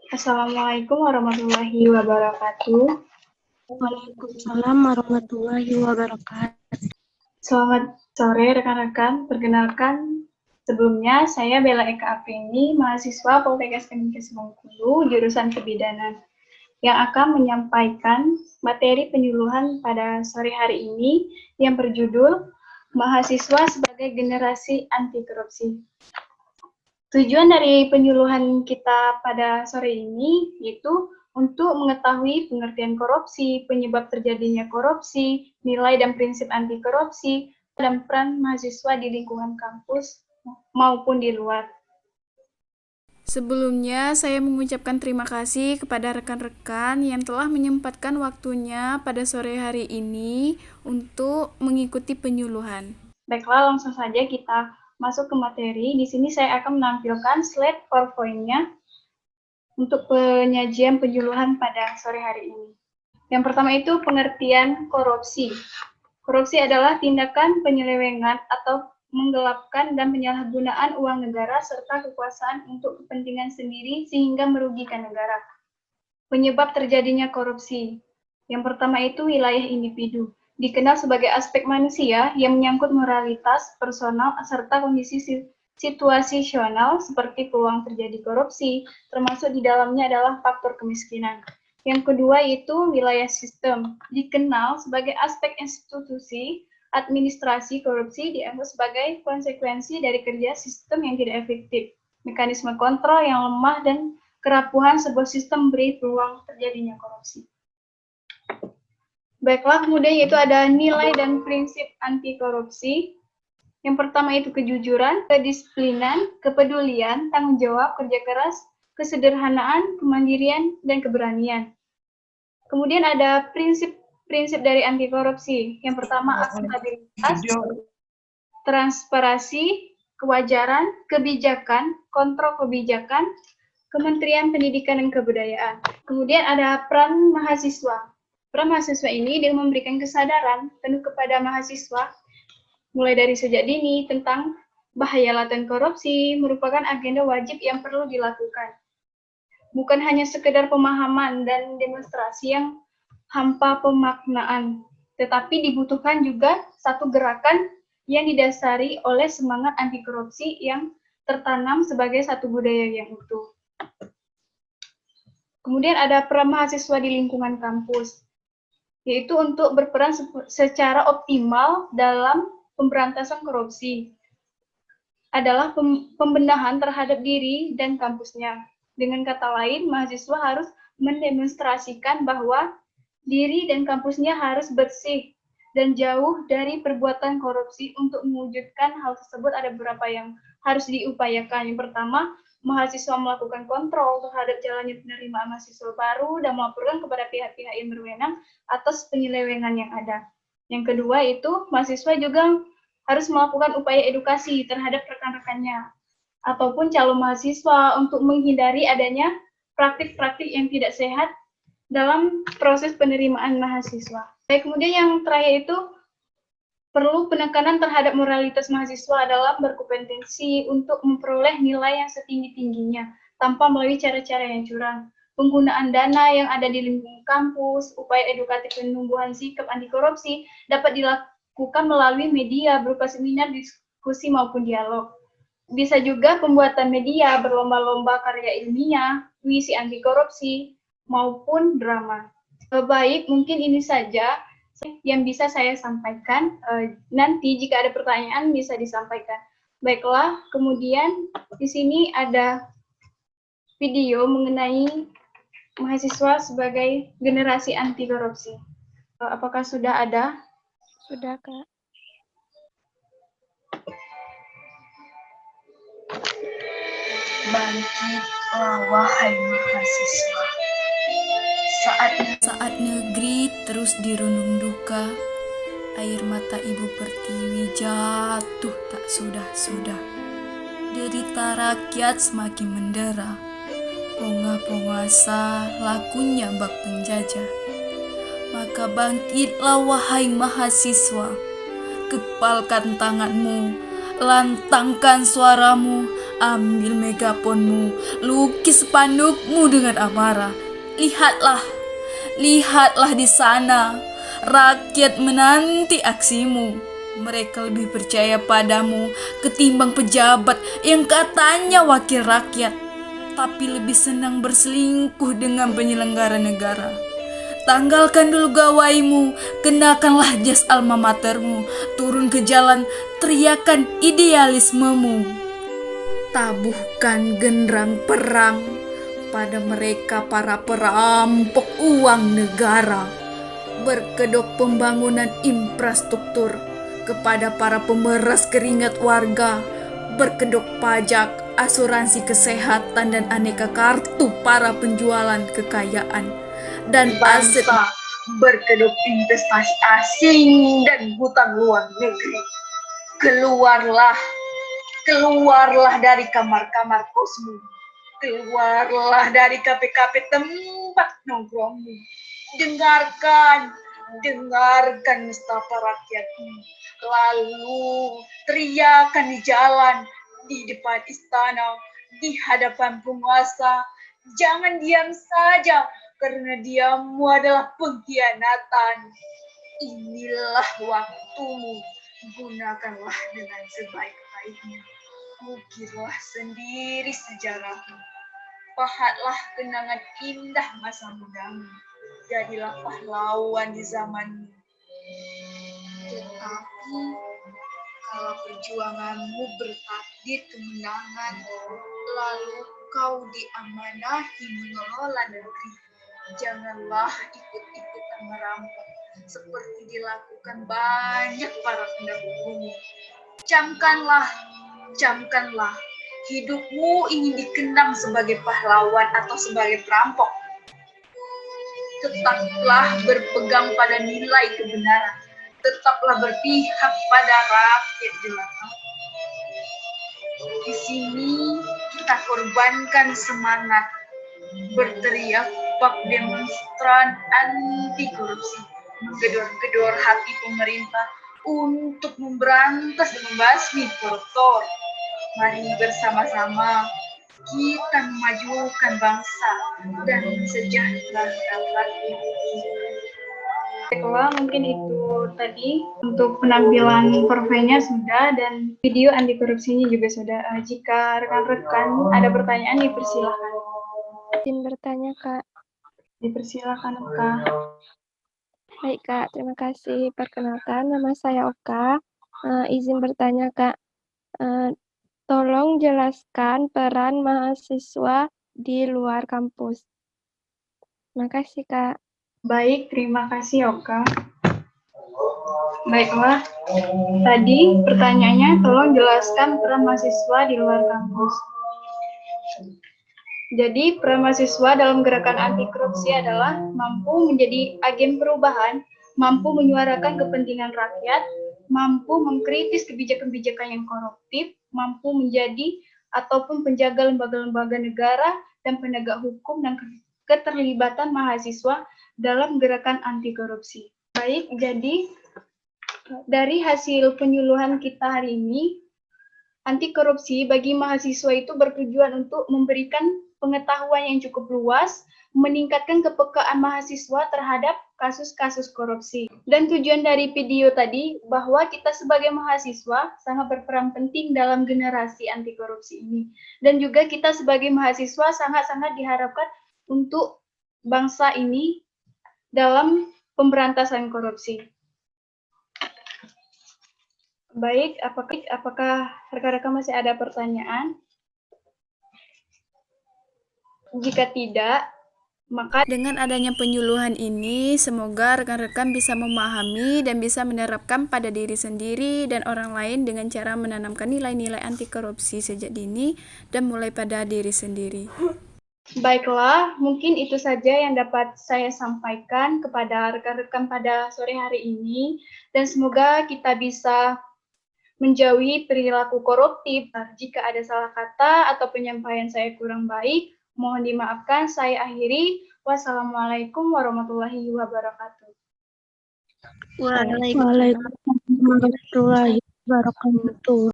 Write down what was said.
Assalamualaikum warahmatullahi wabarakatuh. Waalaikumsalam warahmatullahi wabarakatuh. Selamat sore rekan-rekan. Perkenalkan, sebelumnya saya Bella Eka Apeni, mahasiswa Poltekkes Kemenkes Bengkulu, jurusan Kebidanan, yang akan menyampaikan materi penyuluhan pada sore hari ini yang berjudul Mahasiswa sebagai Generasi Anti Korupsi. Tujuan dari penyuluhan kita pada sore ini yaitu untuk mengetahui pengertian korupsi, penyebab terjadinya korupsi, nilai dan prinsip anti korupsi, dan peran mahasiswa di lingkungan kampus maupun di luar. Sebelumnya, saya mengucapkan terima kasih kepada rekan-rekan yang telah menyempatkan waktunya pada sore hari ini untuk mengikuti penyuluhan. Baiklah, langsung saja kita masuk ke materi. Di sini saya akan menampilkan slide PowerPoint-nya untuk penyajian penyuluhan pada sore hari ini. Yang pertama itu pengertian korupsi. Korupsi adalah tindakan penyelewengan atau menggelapkan dan penyalahgunaan uang negara serta kekuasaan untuk kepentingan sendiri sehingga merugikan negara. Penyebab terjadinya korupsi. Yang pertama itu wilayah individu. Dikenal sebagai aspek manusia yang menyangkut moralitas, personal, serta kondisi situasional seperti peluang terjadi korupsi, termasuk di dalamnya adalah faktor kemiskinan. Yang kedua itu wilayah sistem. Dikenal sebagai aspek institusi, administrasi korupsi dianggap sebagai konsekuensi dari kerja sistem yang tidak efektif, mekanisme kontrol yang lemah, dan kerapuhan sebuah sistem beri peluang terjadinya korupsi. Baiklah, kemudian yaitu ada nilai dan prinsip anti korupsi. Yang pertama itu kejujuran, kedisiplinan, kepedulian, tanggung jawab, kerja keras, kesederhanaan, kemandirian, dan keberanian. Kemudian ada prinsip dari anti korupsi. Yang pertama akuntabilitas, transparansi, kewajaran, kebijakan, kontrol kebijakan, Kementerian Pendidikan dan Kebudayaan. Kemudian ada peran mahasiswa. Peran mahasiswa ini dia memberikan kesadaran penuh kepada mahasiswa mulai dari sejak dini tentang bahaya laten korupsi merupakan agenda wajib yang perlu dilakukan. Bukan hanya sekedar pemahaman dan demonstrasi yang hampa pemaknaan, tetapi dibutuhkan juga satu gerakan yang didasari oleh semangat anti korupsi yang tertanam sebagai satu budaya yang utuh. Kemudian ada peran mahasiswa di lingkungan kampus, yaitu untuk berperan secara optimal dalam pemberantasan korupsi. Adalah pembenahan terhadap diri dan kampusnya. Dengan kata lain, mahasiswa harus mendemonstrasikan bahwa diri dan kampusnya harus bersih dan jauh dari perbuatan korupsi. Untuk mewujudkan hal tersebut ada beberapa yang harus diupayakan. Yang pertama, mahasiswa melakukan kontrol terhadap jalannya penerimaan mahasiswa baru dan melaporkan kepada pihak-pihak yang berwenang atas penyelewengan yang ada. Yang kedua itu, mahasiswa juga harus melakukan upaya edukasi terhadap rekan-rekannya ataupun calon mahasiswa untuk menghindari adanya praktik-praktik yang tidak sehat dalam proses penerimaan mahasiswa. Baik, kemudian yang terakhir itu perlu penekanan terhadap moralitas mahasiswa dalam berkompetensi untuk memperoleh nilai yang setinggi-tingginya tanpa melalui cara-cara yang curang. Penggunaan dana yang ada di lingkungan kampus, upaya edukatif penumbuhan sikap anti korupsi dapat dilakukan melalui media berupa seminar, diskusi maupun dialog. Bisa juga pembuatan media, berlomba-lomba karya ilmiah, puisi anti korupsi, maupun drama. Baik, mungkin ini saja yang bisa saya sampaikan. Nanti jika ada pertanyaan bisa disampaikan. Baiklah, kemudian di sini ada video mengenai mahasiswa sebagai generasi anti korupsi. Apakah sudah ada? Sudah, Kak. Bangkitlah wahai mahasiswa. Saat negeri terus dirundung duka, air mata ibu pertiwi jatuh tak sudah-sudah. Derita rakyat semakin mendera, ponga penguasa lakunya bak penjajah. Maka bangkitlah wahai mahasiswa, kepalkan tanganmu, lantangkan suaramu ambil megafonmu, lukis spandukmu dengan amarah. Lihatlah, lihatlah di sana, rakyat menanti aksimu. Mereka lebih percaya padamu ketimbang pejabat yang katanya wakil rakyat, tapi lebih senang berselingkuh dengan penyelenggara negara. Tanggalkan dulu gawaimu, kenakanlah jas alma matermu, turun ke jalan, teriakan idealismemu. Tabuhkan genderang perang pada mereka para perampok uang negara. Berkedok pembangunan infrastruktur kepada para pemeras keringat warga. Berkedok pajak, asuransi kesehatan dan aneka kartu para penjualan kekayaan dan aset. Bangsa berkedok investasi asing dan hutang luar negeri. Keluarlah, keluarlah dari kamar-kamar kosmu. Keluarlah dari kafe-kafe tempat nongkrongmu. Dengarkan, dengarkan nestapa rakyatmu. Lalu teriakan di jalan, di depan istana, di hadapan penguasa. Jangan diam saja, karena diammu adalah pengkhianatan. Inilah waktumu, gunakanlah dengan sebaik-baiknya. Ukirlah sendiri sejarahmu. Pahatlah kenangan indah masa mudamu. Jadilah pahlawan di zamanmu. Tetapi kalau perjuanganmu bertakdir kemenangan, lalu kau diamanahi mengelola negeri, janganlah ikut-ikutan merampok seperti dilakukan banyak para pendahulumu. Camkanlah, camkanlah, hidupmu ingin dikenang sebagai pahlawan atau sebagai perampok. Tetaplah berpegang pada nilai kebenaran. Tetaplah berpihak pada rakyat jelata. Di sini kita korbankan semangat berteriak bak demonstran anti korupsi, menggedor-gedor hati pemerintah untuk memberantas dan membasmi koruptor. Mari bersama-sama kita memajukan bangsa dan sejahterakan rakyat. Baiklah, mungkin itu tadi untuk penampilan surveinya sudah dan video anti korupsinya juga sudah. Jika rekan-rekan ada pertanyaan, dipersilakan. Izin bertanya, Kak. Dipersilakan, Kak. Baik, Kak. Terima kasih. Perkenalkan, nama saya Oka. Izin bertanya, Kak. Tolong jelaskan peran mahasiswa di luar kampus. Terima kasih, Kak. Baik, terima kasih, Oka. Baiklah, tadi pertanyaannya, tolong jelaskan peran mahasiswa di luar kampus. Jadi, peran mahasiswa dalam gerakan anti korupsi adalah mampu menjadi agen perubahan, mampu menyuarakan kepentingan rakyat, mampu mengkritis kebijakan-kebijakan yang koruptif, mampu menjadi ataupun penjaga lembaga-lembaga negara dan penegak hukum dan keterlibatan mahasiswa dalam gerakan anti korupsi. Baik, jadi dari hasil penyuluhan kita hari ini, anti korupsi bagi mahasiswa itu bertujuan untuk memberikan pengetahuan yang cukup luas, meningkatkan kepekaan mahasiswa terhadap kasus-kasus korupsi. Dan tujuan dari video tadi bahwa kita sebagai mahasiswa sangat berperan penting dalam generasi anti korupsi ini. Dan juga kita sebagai mahasiswa sangat-sangat diharapkan untuk bangsa ini dalam pemberantasan korupsi. Baik, apakah rekan-rekan masih ada pertanyaan? Jika tidak, maka Dengan adanya penyuluhan ini, semoga rekan-rekan bisa memahami dan bisa menerapkan pada diri sendiri dan orang lain dengan cara menanamkan nilai-nilai anti korupsi sejak dini dan mulai pada diri sendiri. baiklah, mungkin itu saja yang dapat saya sampaikan kepada rekan-rekan pada sore hari ini, dan semoga kita bisa menjauhi perilaku koruptif. Jika ada salah kata atau penyampaian saya kurang baik, mohon dimaafkan. Saya akhiri. Wassalamualaikum warahmatullahi wabarakatuh. Waalaikumsalam warahmatullahi wabarakatuh.